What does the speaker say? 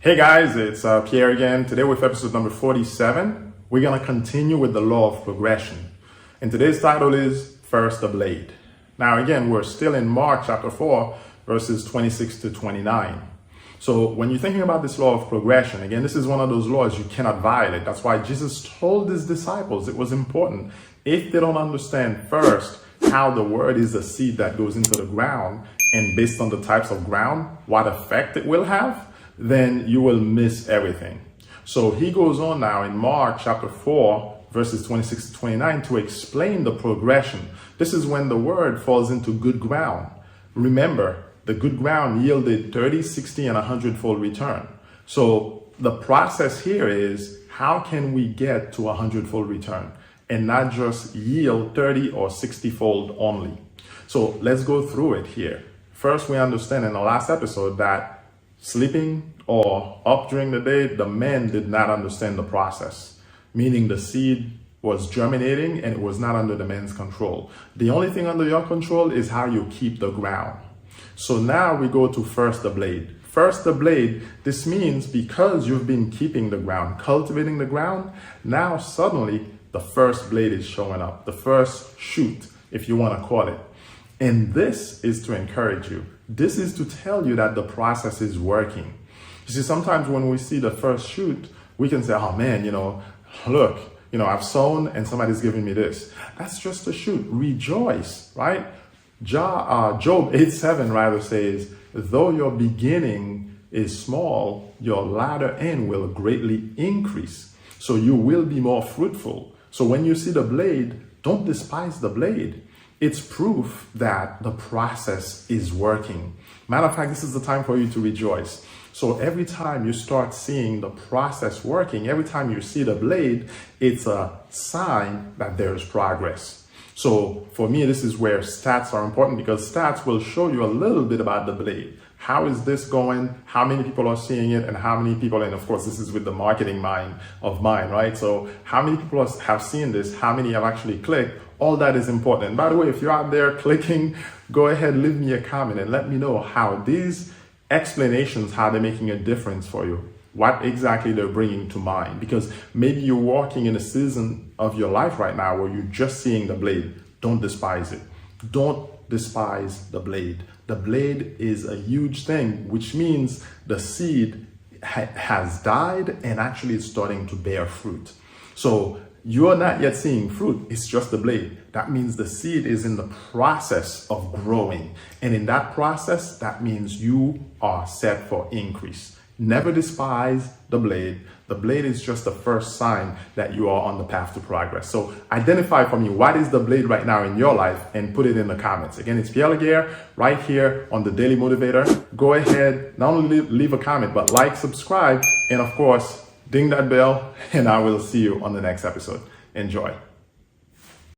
Hey guys, it's Pierre again. Today with episode number 47, we're going to continue with the law of progression. And today's title is First the Blade. Now again, we're still in Mark chapter 4, verses 26 to 29. So when you're thinking about this law of progression, again, this is one of those laws you cannot violate. That's why Jesus told his disciples it was important. If they don't understand first how the word is a seed that goes into the ground, and based on the types of ground, what effect it will have, then you will miss everything. So he goes on now in Mark chapter 4, verses 26 to 29 to explain the progression. This is when the word falls into good ground. Remember, the good ground yielded 30, 60, and 100-fold return. So the process here is, how can we get to 100-fold return and not just yield 30 or 60-fold only? So let's go through it here. First, we understand in the last episode that sleeping or up during the day, the men did not understand the process, meaning the seed was germinating and it was not under the man's control. The only thing under your control is how you keep the ground. So now we go to first the blade. First the blade, this means because you've been keeping the ground, cultivating the ground, now suddenly the first blade is showing up, the first shoot, if you want to call it. And this is to encourage you. This is to tell you that the process is working. You see, sometimes when we see the first shoot, we can say, oh man, look, I've sown and somebody's giving me this. That's just a shoot. Rejoice, right? Job 8:7 rather says, though your beginning is small, your latter end will greatly increase. So you will be more fruitful. So when you see the blade, don't despise the blade. It's proof that the process is working. Matter of fact, this is the time for you to rejoice. So every time you start seeing the process working, every time you see the blade, it's a sign that there's progress. So for me, this is where stats are important, because stats will show you a little bit about the blade. How is this going? How many people are seeing it? And how many people, and of course, this is with the marketing mind of mine, right? So how many people have seen this? How many have actually clicked? All that is important. And by the way, if you're out there clicking, go ahead, leave me a comment and let me know how these explanations, how they're making a difference for you, what exactly they're bringing to mind. Because maybe you're walking in a season of your life right now where you're just seeing the blade. Don't despise it. Don't despise the blade. The blade is a huge thing, which means the seed has died and actually it's starting to bear fruit. So you're not yet seeing fruit, it's just the blade. That means the seed is in the process of growing. And in that process, that means you are set for increase. Never despise the blade. The blade is just the first sign that you are on the path to progress. So identify for me, what is the blade right now in your life, and put it in the comments. Again, it's Pierre Laguerre right here on the Daily Motivator. Go ahead, not only leave a comment, but like, subscribe, and of course, ding that bell, and I will see you on the next episode. Enjoy.